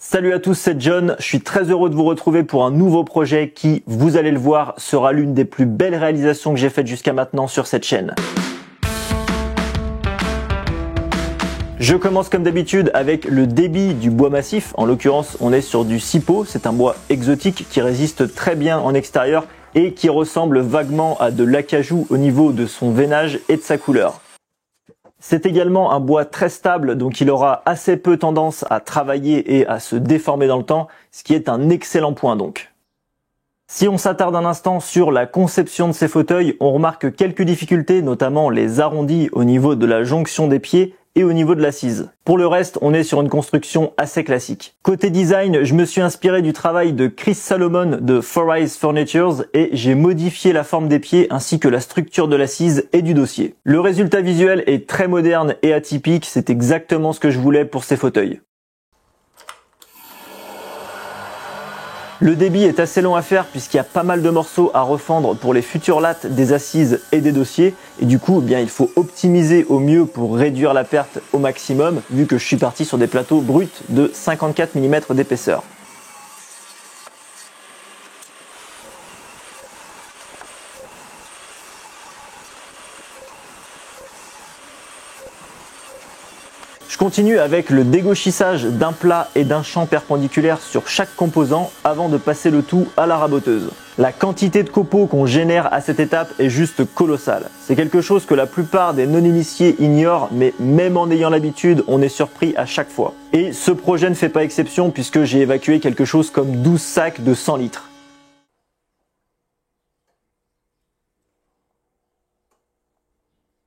Salut à tous, c'est John. Je suis très heureux de vous retrouver pour un nouveau projet qui, vous allez le voir, sera l'une des plus belles réalisations que j'ai faites jusqu'à maintenant sur cette chaîne. Je commence comme d'habitude avec le débit du bois massif. En l'occurrence, on est sur du Sipo. C'est un bois exotique qui résiste très bien en extérieur et qui ressemble vaguement à de l'acajou au niveau de son veinage et de sa couleur. C'est également un bois très stable, donc il aura assez peu tendance à travailler et à se déformer dans le temps, ce qui est un excellent point donc. Si on s'attarde un instant sur la conception de ces fauteuils, on remarque quelques difficultés, notamment les arrondis au niveau de la jonction des pieds et au niveau de l'assise. Pour le reste, on est sur une construction assez classique. Côté design, je me suis inspiré du travail de Chris Salomon de 4Eyes Furnitures et j'ai modifié la forme des pieds ainsi que la structure de l'assise et du dossier. Le résultat visuel est très moderne et atypique, c'est exactement ce que je voulais pour ces fauteuils. Le débit est assez long à faire puisqu'il y a pas mal de morceaux à refendre pour les futures lattes des assises et des dossiers et du coup il faut optimiser au mieux pour réduire la perte au maximum vu que je suis parti sur des plateaux bruts de 54 mm d'épaisseur. Je continue avec le dégauchissage d'un plat et d'un champ perpendiculaire sur chaque composant avant de passer le tout à la raboteuse. La quantité de copeaux qu'on génère à cette étape est juste colossale. C'est quelque chose que la plupart des non-initiés ignorent, mais même en ayant l'habitude, on est surpris à chaque fois. Et ce projet ne fait pas exception puisque j'ai évacué quelque chose comme 12 sacs de 100 litres.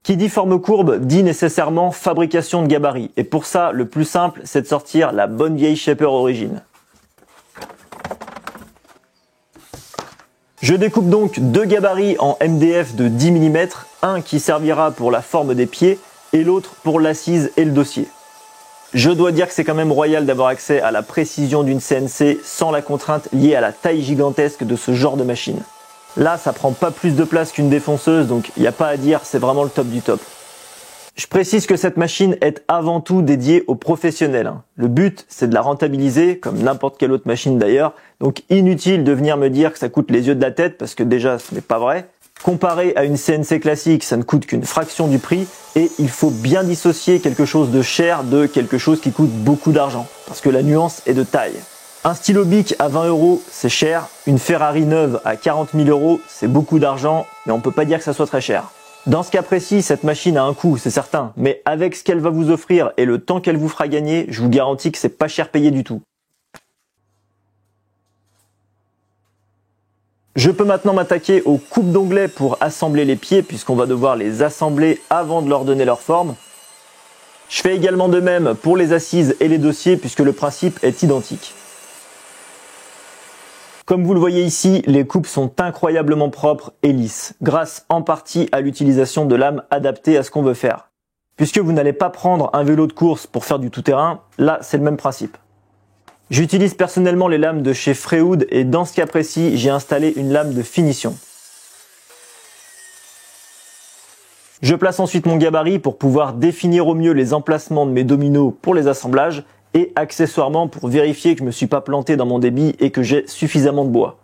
Qui dit forme courbe dit nécessairement fabrication de gabarit. Et pour ça, le plus simple, c'est de sortir la bonne vieille Shaper Origin. Je découpe donc deux gabarits en MDF de 10 mm, un qui servira pour la forme des pieds et l'autre pour l'assise et le dossier. Je dois dire que c'est quand même royal d'avoir accès à la précision d'une CNC sans la contrainte liée à la taille gigantesque de ce genre de machine. Là, ça prend pas plus de place qu'une défonceuse, donc il n'y a pas à dire, c'est vraiment le top du top. Je précise que cette machine est avant tout dédiée aux professionnels. Le but, c'est de la rentabiliser, comme n'importe quelle autre machine d'ailleurs, donc inutile de venir me dire que ça coûte les yeux de la tête, parce que déjà, ce n'est pas vrai. Comparé à une CNC classique, ça ne coûte qu'une fraction du prix, et il faut bien dissocier quelque chose de cher de quelque chose qui coûte beaucoup d'argent, parce que la nuance est de taille. Un stylo Bic à 20 €, c'est cher. Une Ferrari neuve à 40 000 €, c'est beaucoup d'argent, mais on peut pas dire que ça soit très cher. Dans ce cas précis, cette machine a un coût, c'est certain, mais avec ce qu'elle va vous offrir et le temps qu'elle vous fera gagner, je vous garantis que c'est pas cher payé du tout. Je peux maintenant m'attaquer aux coupes d'onglets pour assembler les pieds, puisqu'on va devoir les assembler avant de leur donner leur forme. Je fais également de même pour les assises et les dossiers, puisque le principe est identique. Comme vous le voyez ici, les coupes sont incroyablement propres et lisses, grâce en partie à l'utilisation de lames adaptées à ce qu'on veut faire. Puisque vous n'allez pas prendre un vélo de course pour faire du tout-terrain, là c'est le même principe. J'utilise personnellement les lames de chez Freewood et dans ce cas précis, j'ai installé une lame de finition. Je place ensuite mon gabarit pour pouvoir définir au mieux les emplacements de mes dominos pour les assemblages et accessoirement pour vérifier que je ne me suis pas planté dans mon débit et que j'ai suffisamment de bois.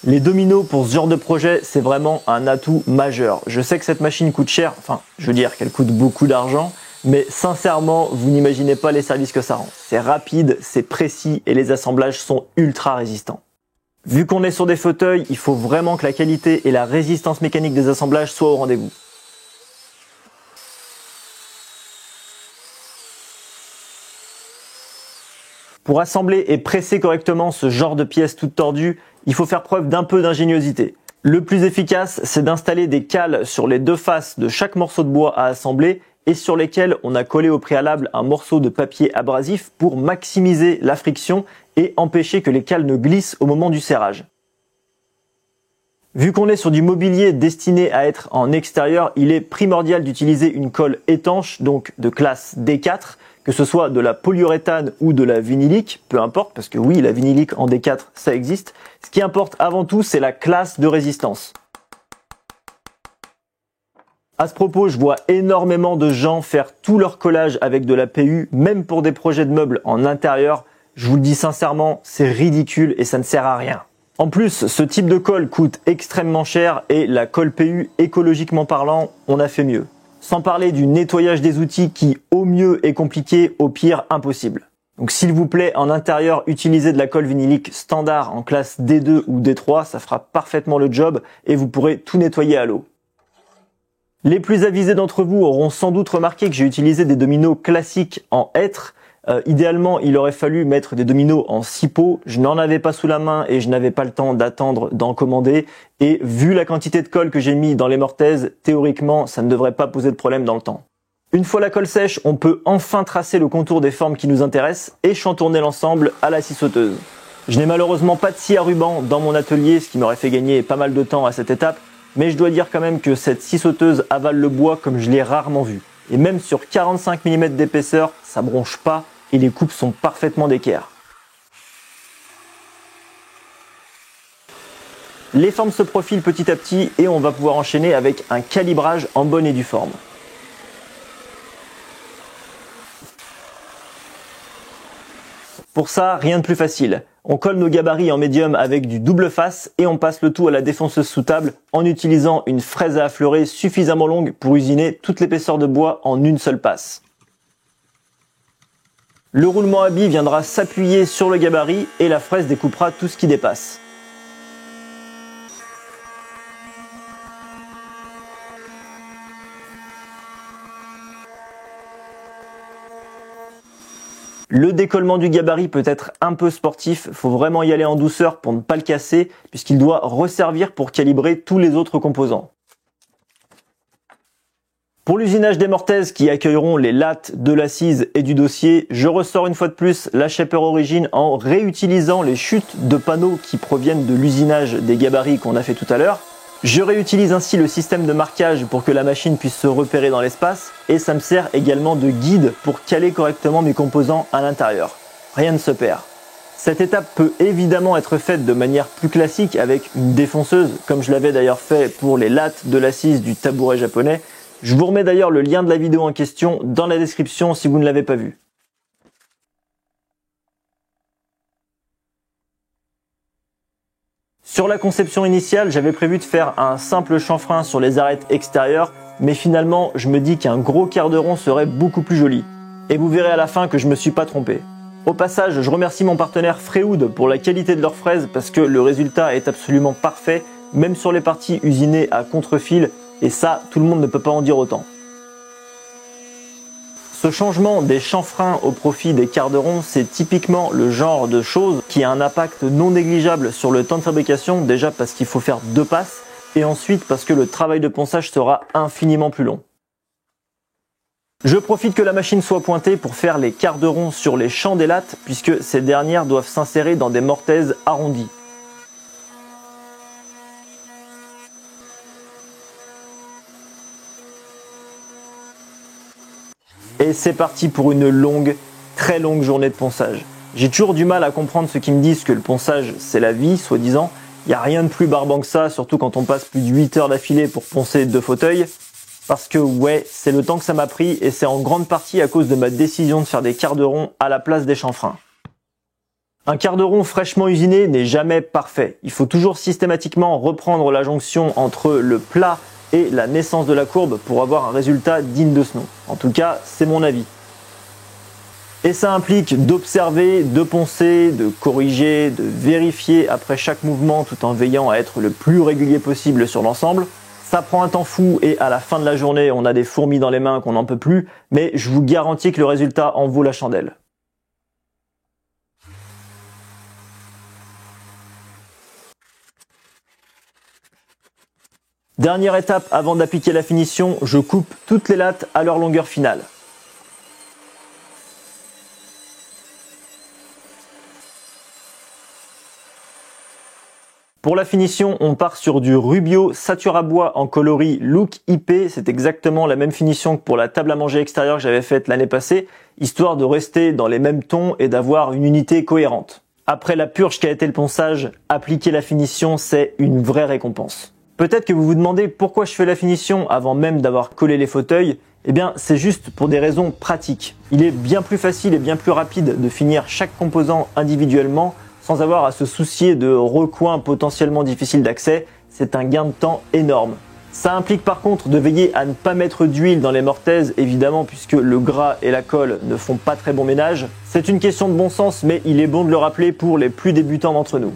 Les dominos pour ce genre de projet, c'est vraiment un atout majeur. Je sais que cette machine coûte cher, enfin, je veux dire qu'elle coûte beaucoup d'argent, mais sincèrement, vous n'imaginez pas les services que ça rend. C'est rapide, c'est précis et les assemblages sont ultra résistants. Vu qu'on est sur des fauteuils, il faut vraiment que la qualité et la résistance mécanique des assemblages soient au rendez-vous. Pour assembler et presser correctement ce genre de pièces toutes tordues, il faut faire preuve d'un peu d'ingéniosité. Le plus efficace, c'est d'installer des cales sur les deux faces de chaque morceau de bois à assembler et sur lesquels on a collé au préalable un morceau de papier abrasif pour maximiser la friction et empêcher que les cales ne glissent au moment du serrage. Vu qu'on est sur du mobilier destiné à être en extérieur, il est primordial d'utiliser une colle étanche, donc de classe D4, que ce soit de la polyuréthane ou de la vinylique, peu importe, parce que oui, la vinylique en D4, ça existe. Ce qui importe avant tout, c'est la classe de résistance. À ce propos, je vois énormément de gens faire tout leur collage avec de la PU, même pour des projets de meubles en intérieur. Je vous le dis sincèrement, c'est ridicule et ça ne sert à rien. En plus, ce type de colle coûte extrêmement cher et la colle PU, écologiquement parlant, on a fait mieux. Sans parler du nettoyage des outils qui, au mieux, est compliqué, au pire, impossible. Donc s'il vous plaît, en intérieur, utilisez de la colle vinylique standard en classe D2 ou D3, ça fera parfaitement le job et vous pourrez tout nettoyer à l'eau. Les plus avisés d'entre vous auront sans doute remarqué que j'ai utilisé des dominos classiques en hêtre. Idéalement, il aurait fallu mettre des dominos en 6 pots. Je n'en avais pas sous la main et je n'avais pas le temps d'attendre d'en commander. Et vu la quantité de colle que j'ai mis dans les mortaises, théoriquement, ça ne devrait pas poser de problème dans le temps. Une fois la colle sèche, on peut enfin tracer le contour des formes qui nous intéressent et chantourner l'ensemble à la scie sauteuse. Je n'ai malheureusement pas de scie à ruban dans mon atelier, ce qui m'aurait fait gagner pas mal de temps à cette étape. Mais je dois dire quand même que cette scie sauteuse avale le bois comme je l'ai rarement vu. Et même sur 45 mm d'épaisseur, ça bronche pas et les coupes sont parfaitement d'équerre. Les formes se profilent petit à petit et on va pouvoir enchaîner avec un calibrage en bonne et due forme. Pour ça, rien de plus facile. On colle nos gabarits en médium avec du double face et on passe le tout à la défonceuse sous table en utilisant une fraise à affleurer suffisamment longue pour usiner toute l'épaisseur de bois en une seule passe. Le roulement à billes viendra s'appuyer sur le gabarit et la fraise découpera tout ce qui dépasse. Le décollement du gabarit peut être un peu sportif, il faut vraiment y aller en douceur pour ne pas le casser, puisqu'il doit resservir pour calibrer tous les autres composants. Pour l'usinage des mortaises qui accueilleront les lattes, de l'assise et du dossier, je ressors une fois de plus la Shaper Origin en réutilisant les chutes de panneaux qui proviennent de l'usinage des gabarits qu'on a fait tout à l'heure. Je réutilise ainsi le système de marquage pour que la machine puisse se repérer dans l'espace et ça me sert également de guide pour caler correctement mes composants à l'intérieur. Rien ne se perd. Cette étape peut évidemment être faite de manière plus classique avec une défonceuse, comme je l'avais d'ailleurs fait pour les lattes de l'assise du tabouret japonais. Je vous remets d'ailleurs le lien de la vidéo en question dans la description si vous ne l'avez pas vu. Sur la conception initiale, j'avais prévu de faire un simple chanfrein sur les arêtes extérieures, mais finalement, je me dis qu'un gros quart de rond serait beaucoup plus joli. Et vous verrez à la fin que je me suis pas trompé. Au passage, je remercie mon partenaire Freewood pour la qualité de leurs fraises parce que le résultat est absolument parfait, même sur les parties usinées à contre-fil, et ça, tout le monde ne peut pas en dire autant. Ce changement des chanfreins au profit des quarts de rond, c'est typiquement le genre de choses qui a un impact non négligeable sur le temps de fabrication, déjà parce qu'il faut faire 2 passes, et ensuite parce que le travail de ponçage sera infiniment plus long. Je profite que la machine soit pointée pour faire les quarts de rond sur les champs des lattes, puisque ces dernières doivent s'insérer dans des mortaises arrondies. Et c'est parti pour une longue, très longue journée de ponçage. J'ai toujours du mal à comprendre ceux qui me disent que le ponçage c'est la vie, soi-disant. Il n'y a rien de plus barbant que ça, surtout quand on passe plus de 8 heures d'affilée pour poncer 2 fauteuils. Parce que ouais, c'est le temps que ça m'a pris et c'est en grande partie à cause de ma décision de faire des quarts de rond à la place des chanfreins. Un quart de rond fraîchement usiné n'est jamais parfait. Il faut toujours systématiquement reprendre la jonction entre le plat et la naissance de la courbe pour avoir un résultat digne de ce nom. En tout cas, c'est mon avis. Et ça implique d'observer, de poncer, de corriger, de vérifier après chaque mouvement tout en veillant à être le plus régulier possible sur l'ensemble. Ça prend un temps fou et à la fin de la journée, on a des fourmis dans les mains qu'on n'en peut plus, mais je vous garantis que le résultat en vaut la chandelle. Dernière étape avant d'appliquer la finition, je coupe toutes les lattes à leur longueur finale. Pour la finition, on part sur du Rubio Satura Bois en coloris Look IP. C'est exactement la même finition que pour la table à manger extérieure que j'avais faite l'année passée, histoire de rester dans les mêmes tons et d'avoir une unité cohérente. Après la purge qu'a été le ponçage, appliquer la finition, c'est une vraie récompense. Peut-être que vous vous demandez pourquoi je fais la finition avant même d'avoir collé les fauteuils. Eh bien, c'est juste pour des raisons pratiques. Il est bien plus facile et bien plus rapide de finir chaque composant individuellement sans avoir à se soucier de recoins potentiellement difficiles d'accès. C'est un gain de temps énorme. Ça implique par contre de veiller à ne pas mettre d'huile dans les mortaises, évidemment, puisque le gras et la colle ne font pas très bon ménage. C'est une question de bon sens, mais il est bon de le rappeler pour les plus débutants d'entre nous.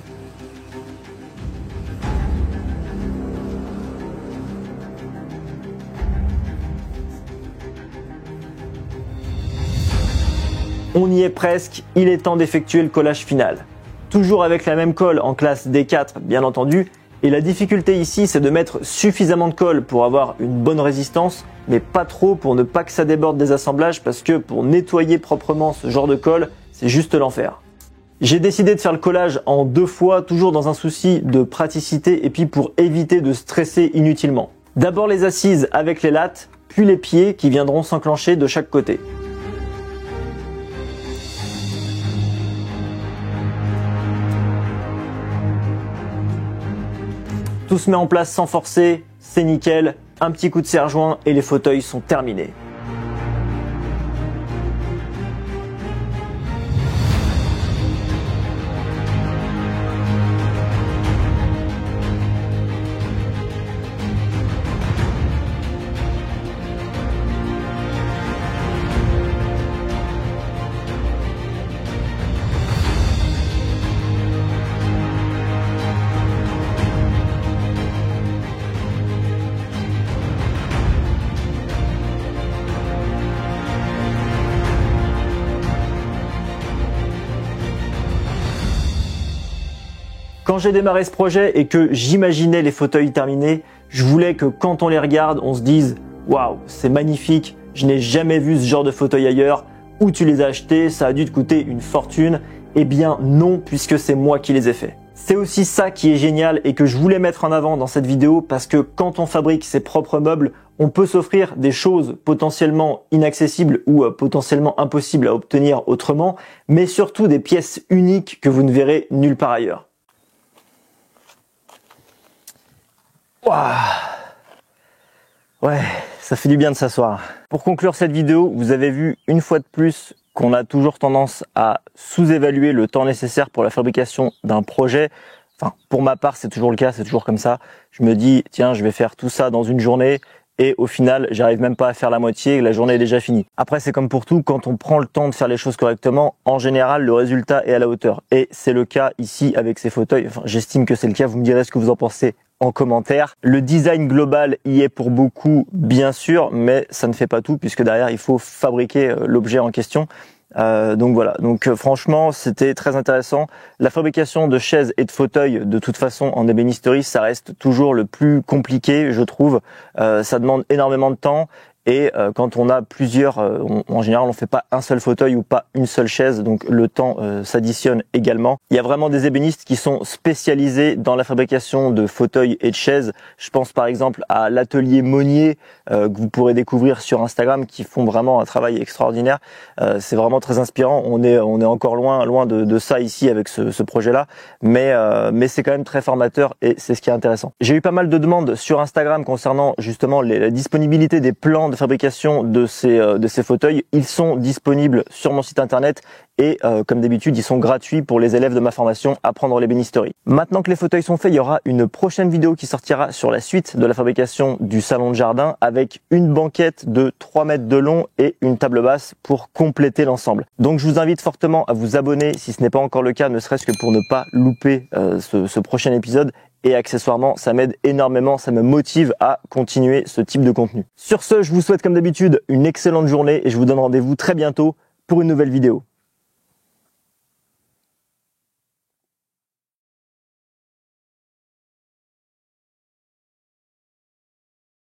On y est presque, il est temps d'effectuer le collage final. Toujours avec la même colle en classe D4 bien entendu, et la difficulté ici c'est de mettre suffisamment de colle pour avoir une bonne résistance, mais pas trop pour ne pas que ça déborde des assemblages parce que pour nettoyer proprement ce genre de colle, c'est juste l'enfer. J'ai décidé de faire le collage en 2 fois, toujours dans un souci de praticité et puis pour éviter de stresser inutilement. D'abord les assises avec les lattes, puis les pieds qui viendront s'enclencher de chaque côté. Tout se met en place sans forcer, c'est nickel, un petit coup de serre-joint et les fauteuils sont terminés. Quand j'ai démarré ce projet et que j'imaginais les fauteuils terminés, je voulais que quand on les regarde, on se dise « Waouh, c'est magnifique, je n'ai jamais vu ce genre de fauteuil ailleurs, où tu les as achetés, ça a dû te coûter une fortune ». Eh bien non, puisque c'est moi qui les ai faits. C'est aussi ça qui est génial et que je voulais mettre en avant dans cette vidéo parce que quand on fabrique ses propres meubles, on peut s'offrir des choses potentiellement inaccessibles ou potentiellement impossibles à obtenir autrement, mais surtout des pièces uniques que vous ne verrez nulle part ailleurs. Ouah. Ouais, ça fait du bien de s'asseoir. Pour conclure cette vidéo, vous avez vu une fois de plus qu'on a toujours tendance à sous-évaluer le temps nécessaire pour la fabrication d'un projet. Enfin, pour ma part, c'est toujours le cas, c'est toujours comme ça. Je me dis, tiens, je vais faire tout ça dans une journée et au final, j'arrive même pas à faire la moitié et la journée est déjà finie. Après, c'est comme pour tout, quand on prend le temps de faire les choses correctement, en général, le résultat est à la hauteur. Et c'est le cas ici avec ces fauteuils. Enfin, j'estime que c'est le cas, vous me direz ce que vous en pensez en commentaire. Le design global y est pour beaucoup, bien sûr, mais ça ne fait pas tout puisque derrière, il faut fabriquer l'objet en question. Donc voilà, franchement c'était très intéressant. La fabrication de chaises et de fauteuils de toute façon en ébénisterie ça reste toujours le plus compliqué je trouve, ça demande énormément de temps et quand on a plusieurs, en général on fait pas un seul fauteuil ou pas une seule chaise donc le temps s'additionne également. Il y a vraiment des ébénistes qui sont spécialisés dans la fabrication de fauteuils et de chaises. Je pense par exemple à l'atelier Monnier que vous pourrez découvrir sur Instagram qui font vraiment un travail extraordinaire. C'est vraiment très inspirant. On est encore loin de ça ici avec ce projet-là, mais c'est quand même très formateur et c'est ce qui est intéressant. J'ai eu pas mal de demandes sur Instagram concernant justement la disponibilité des plans de fabrication de ces fauteuils. Ils sont disponibles sur mon site internet et comme d'habitude ils sont gratuits pour les élèves de ma formation Apprendre l'ébénisterie. Maintenant que les fauteuils sont faits, il y aura une prochaine vidéo qui sortira sur la suite de la fabrication du salon de jardin avec une banquette de 3 mètres de long et une table basse pour compléter l'ensemble. Donc je vous invite fortement à vous abonner si ce n'est pas encore le cas, ne serait-ce que pour ne pas louper ce prochain épisode. Et accessoirement, ça m'aide énormément, ça me motive à continuer ce type de contenu. Sur ce, je vous souhaite comme d'habitude une excellente journée et je vous donne rendez-vous très bientôt pour une nouvelle vidéo.